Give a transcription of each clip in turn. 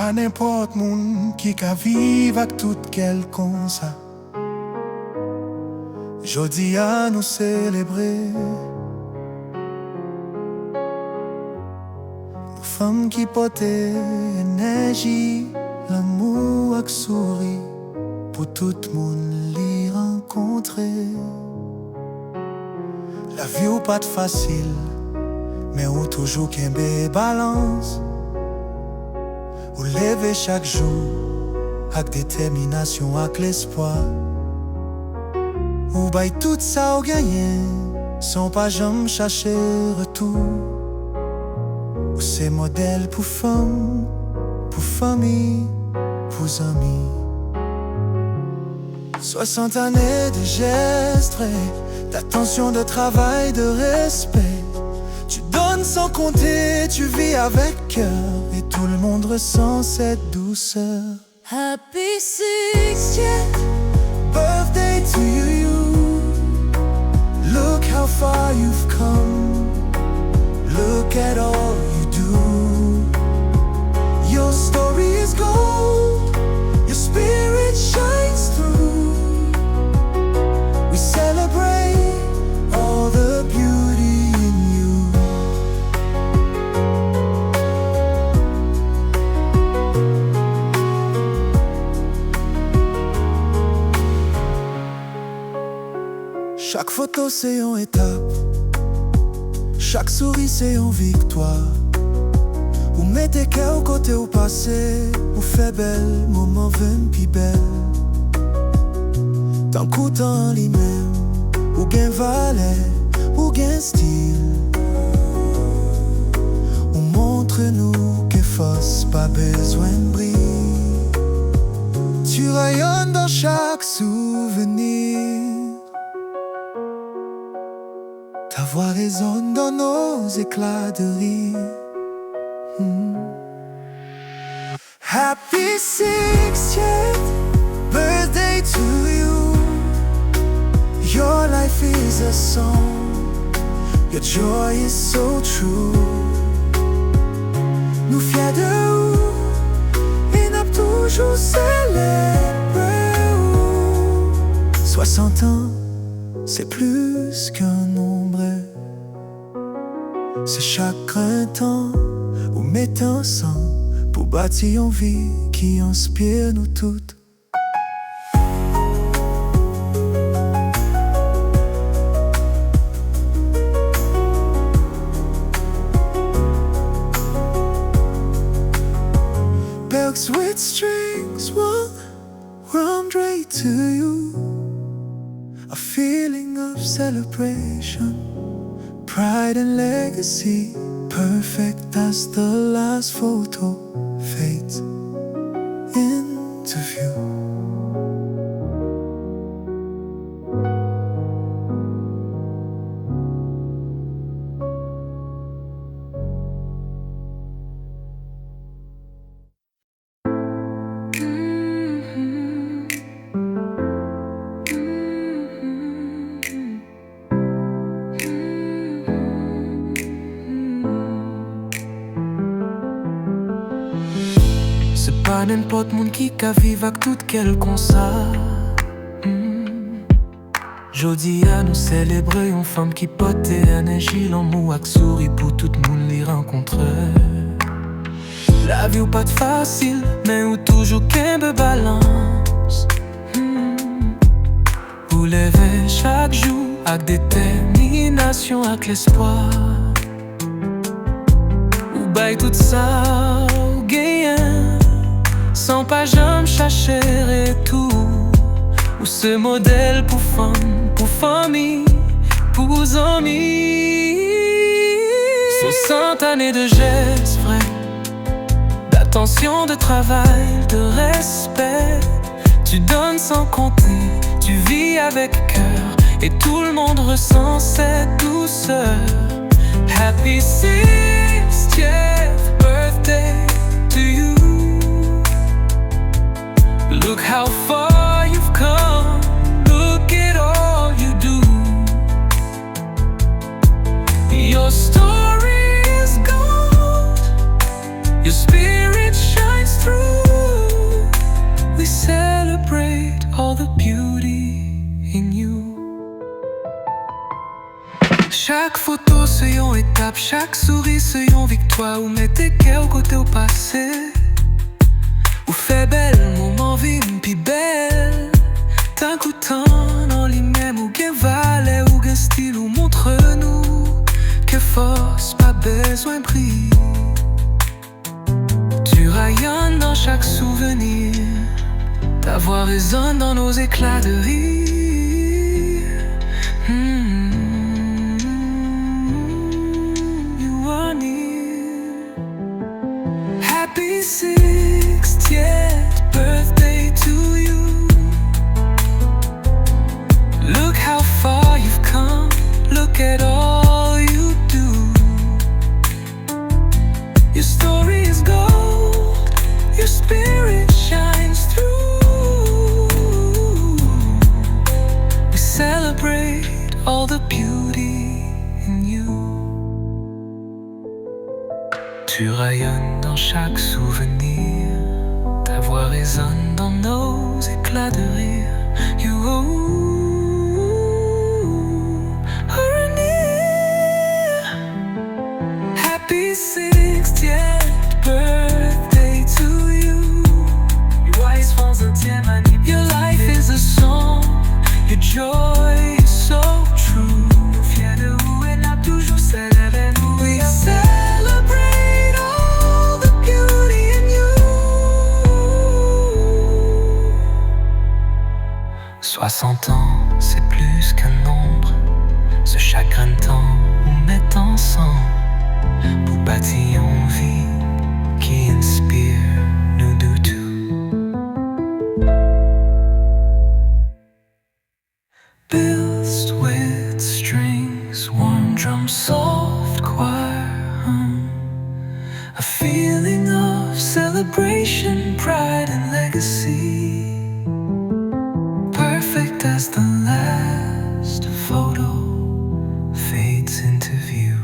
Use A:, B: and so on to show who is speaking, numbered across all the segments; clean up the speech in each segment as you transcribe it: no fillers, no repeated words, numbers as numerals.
A: pas n'importe moun qui ka vive avec tout quel comme ça. Jodi à nous célébrer nos femmes qui portent énergie, l'amour ak souri pour tout moun li rencontrer. La vie ou pas facile, mais ou toujours kembe balance. Ou lever chaque jour avec détermination, avec l'espoir. Ou bay tout ça ou gagner sans pas jamais chercher retour. Ou c'est modèle pour femme, pour famille, pour amis. 60 années de gestes vrais, d'attention, de travail, de respect. Tu donnes sans compter, tu vis avec cœur, et tout le monde ressent cette douceur.
B: Happy 60th
A: birthday to you. Look how far you've come. Look at all you do. Your story is gold. Your spirit shines through. We celebrate all the beauty in you. Chaque photo c'est une étape, chaque souris c'est une victoire. Ou mettez cœur au côté au passé, ou fait belle, moment ven pi belle. Tant qu'autant lui-même, ou gain valet, ou gain style. Ou montre-nous que force pas besoin de briller. Tu rayonnes dans chaque souvenir. Ta voix résonne dans nos éclats de rire. Happy 60th birthday to you. Your life is a song. Your joy is so true. Nous fiers de vous et n'a toujours célébré. 60 ans, c'est plus qu'un nombre. C'est chaque temps où met ensemble pour bâtir une vie qui inspire nous toutes. Bells with strings, one round right to you. A feeling of celebration, pride and legacy, perfect as the last photo fades into view.
C: C'est pas n'importe monde qui ka vive avec tout quel comme ça. Jodi à nous célébrer une femme qui porte énergie, l'amour ak souri pour tout le monde les rencontre. La vie ou pas de facile, mais ou toujours kembe balance. Ou lever chaque jour avec détermination, avec l'espoir. Ou bay tout ça ou gagnant sans pas jamais chercher et tout. Ou ce modèle pour femme, pour famille, pour amis. 60 années de gestes vrais, d'attention, de travail, de respect. Tu donnes sans compter, tu vis avec cœur, et tout le monde ressent cette douceur. Happy 60th birthday to you. Look how far you've come. Look at all you do. Your story is gold. Your spirit shines through. all the beauty in you. Chaque photo c'est une étape, chaque sourire c'est une victoire. Ou mettez cœur au côté au passé, ou fait belle moment vie pi belle. D'un coup temps dans lui-même ou gain valet ou gain style ou montre-nous que force pas besoin brille. Tu rayonnes dans chaque souvenir, ta voix résonne dans nos éclats de rire. You are near. Happy 60th birthday to you. Look how far you've come, look at all you do. Your story is gold, your spirit shines through. We celebrate all the beauty in you. Tu rayonnes dans chaque souvenir, ta voix résonne dans nos éclats de rire. You are near. Happy 60th birthday to you. Your life is a song, your joy is so true. Fier de vous et n'a toujours célébré nous. We celebrate all the beauty in you. 60 ans, c'est plus qu'un nombre. Ce chagrin de temps nous met ensemble pour bâtir une vie qui inspire, nous deux tout. Bills with strings, warm drum, soft choir hum. A feeling of celebration, pride and legacy. Perfect as the last photo fades into view.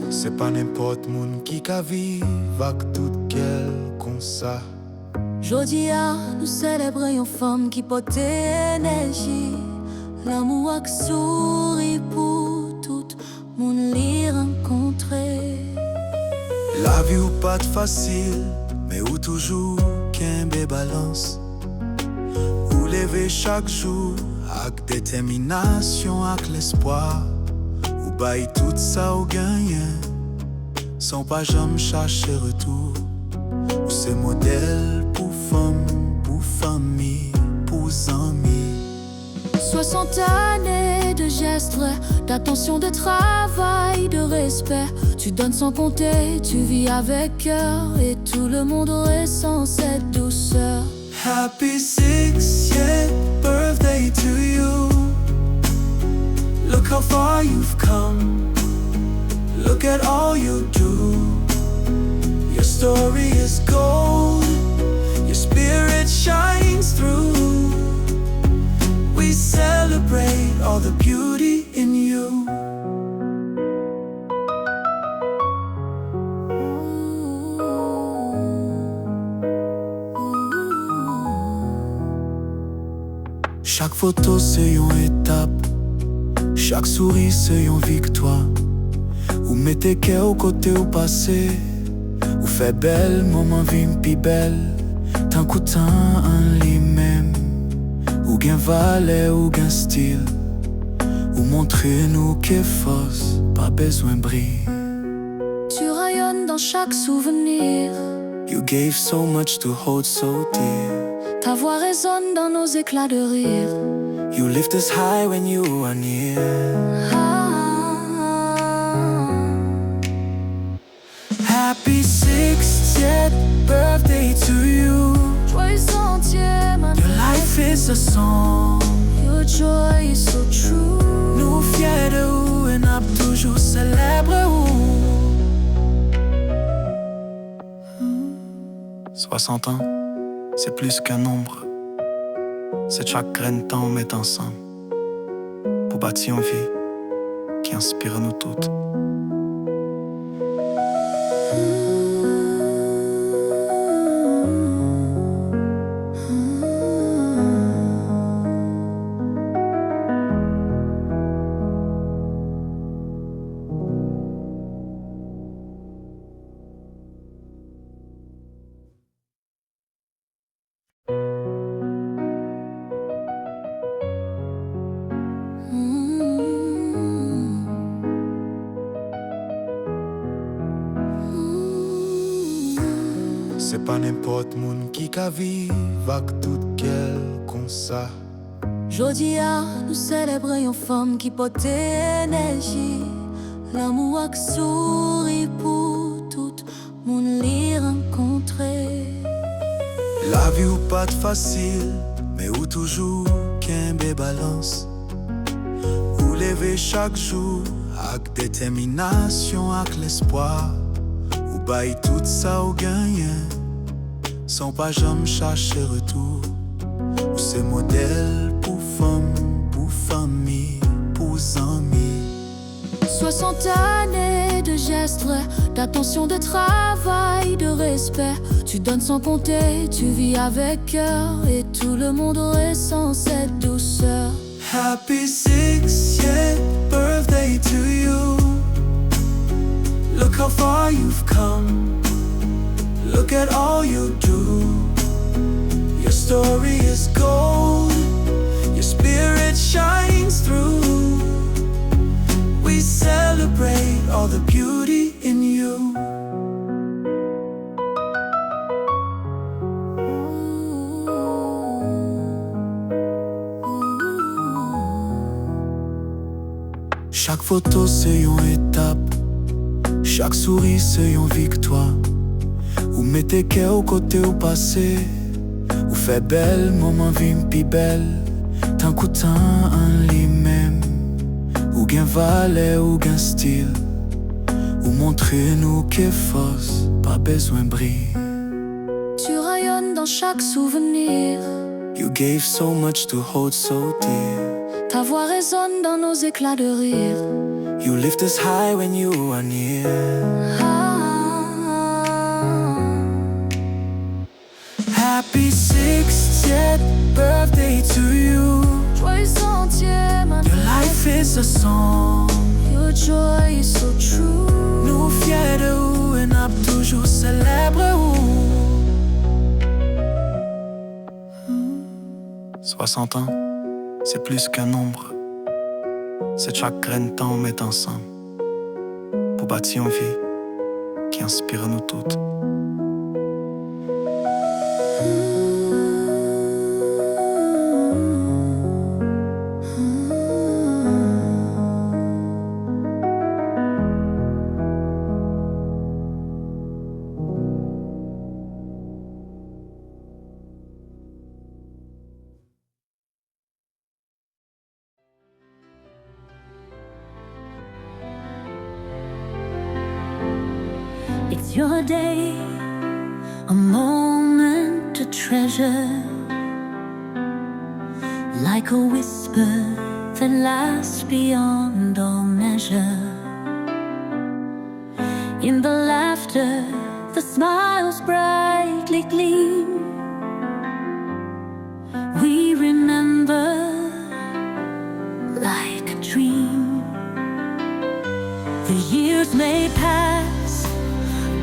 A: C'est pas n'importe moun qui ka vive avec tout quel comme ça.
B: Jodia, nous célébrons une femme qui porte énergie. L'amour ak sourit pour tout moun li rencontré.
A: La vie ou pas de facile, mais ou toujours qu'un bé balance. Ou lever chaque jour avec détermination, avec l'espoir. Ou bail tout ça ou gagner, sans pas jamais chercher retour. Ou c'est modèle pour femme, pour famille, pour amis.
B: 60 années de gestes, d'attention, de travail, de respect. Tu donnes sans compter, tu vis avec cœur, et tout le monde ressent cette douceur.
A: Happy 60th birthday to you. Look how far you've come, look at all you do. Your story is gold, your spirit shines through. We celebrate all the beauty in you. Chaque photo c'est une étape, chaque sourire c'est une victoire. Ou mettez cœur au côté au passé, ou fait belle moment vie pi belle. Tant qu'au temps en lui-même, ou gain valet ou gain style. Ou montrez-nous que force, pas besoin brille.
B: Tu rayonnes dans chaque souvenir,
A: You gave so much to hold so dear.
B: ta voix résonne dans nos éclats de rire.
A: You lift us high when you are near. Happy 60th birthday to you.
B: Joyeux centième
A: Your life is a song.
B: Your joy is so true.
A: Nous fiers de vous et n'a toujours célèbre vous. 60 ans, c'est plus qu'un nombre. C'est chaque graine temps met ensemble pour bâtir une vie qui inspire nous toutes. C'est pas n'importe moun qui ka vive avec tout quel comme ça.
B: Jodia, nous célébrons une femme qui porte énergie, l'amour ak sourit pour tout moun li rencontré.
A: La vie ou pas facile, mais ou toujours qu'un balance. Ou lever chaque jour avec détermination, avec l'espoir. Ou bail tout ça ou gagner, sans pas jamais chercher retour. Ou c'est modèle pour femme, pour famille, pour amis.
B: 60 années de gestes, d'attention, de travail, de respect. Tu donnes sans compter, tu vis avec cœur, et tout le monde ressent cette douceur.
A: Happy 60th birthday to you. Look how far you've come. Look at all you do. Your story is gold. Your spirit shines through. We celebrate all the beauty in you. Chaque photo c'est une étape. Chaque sourire c'est une victoire. Ou mettez cœur au côté au passé. Ou fait belle moment vim pi belle. Tant qu'autant en lui-même. Ou gain valeur ou gain style. Ou montrer nous qu'est force, pas besoin briller.
B: Tu rayonnes dans chaque souvenir.
A: You gave so much to hold so dear.
B: Ta voix résonne dans nos éclats de rire.
A: You lift us high when you are near. Happy 60th birthday to you.
B: Joyeux centième
A: Your life is a song.
B: Your joy is so true.
A: Nous fiers de vous et n'a toujours célèbre vous. 60 ans, c'est plus qu'un nombre. C'est chaque graine temps met ensemble pour bâtir une vie qui inspire nous toutes.
D: It's your day, a moment to treasure, like a whisper that lasts beyond all measure. In the laughter, the smiles brightly gleam. We remember like a dream. The years may pass,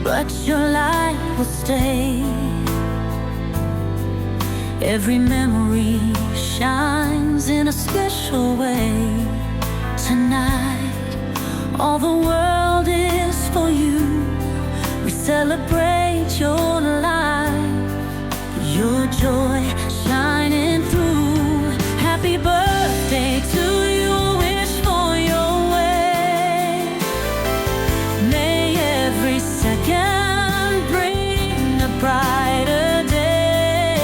D: but your light will stay. Every memory shines in a special way. Tonight, all the world is for you. We celebrate your life, your joy shining through. Happy birthday to you, wish for your way. May every second bring a brighter day.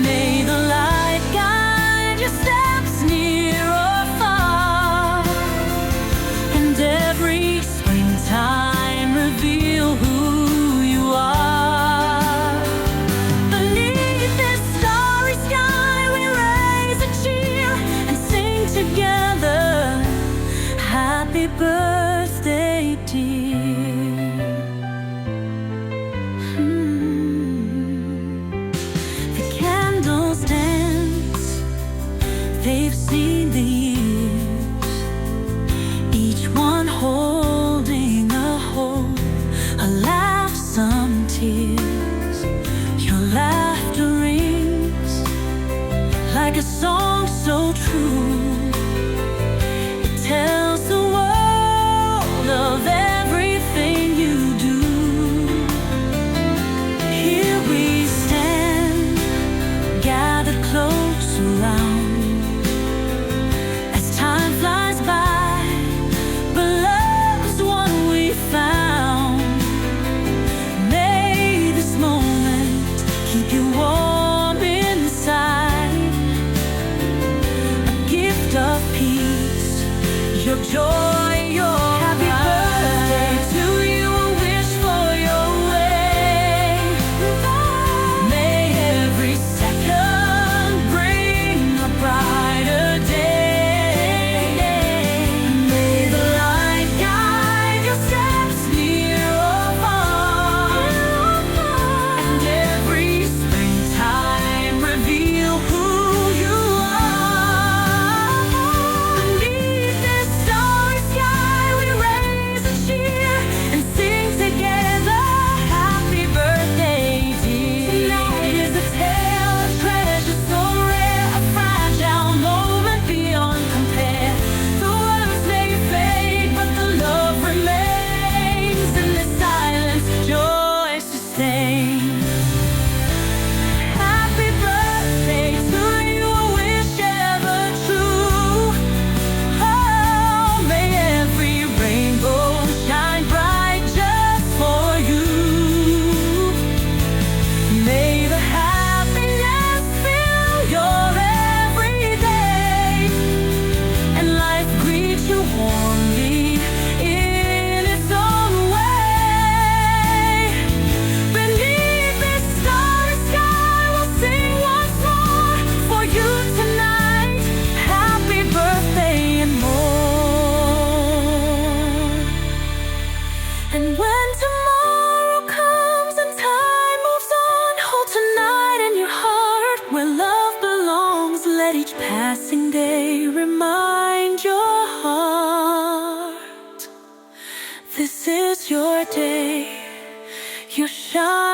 D: May the light guide your steps near or far, and every springtime reveal who you are. like a song so true. It tells the world of everything you do. Here we stand, gathered close around, as time flies by, but love's what we found. May this moment keep you warm inside, a gift of peace, your joy, your happy birthday to you, a wish for your way. May every second bring a brighter day. May the light guide your steps near or far, and every springtime reveal who you are. Beneath this starry sky we raise a cheer and sing together, happy birthday, dear. Tonight is a tale, a treasure so rare, a fragile moment beyond compare. The words may fade, but the love remains. In this silence, joy sustains. Happy birthday to you, a wish ever true. Oh, may every rainbow shine bright just for you. May the happiness fill your every day, and life greet you warmly in its own way. Beneath this starry sky we'll sing once more for you tonight, happy birthday and more. And when tomorrow comes and time moves on, hold tonight in your heart where love belongs. Let each passing day remind your heart this is your day, your shine.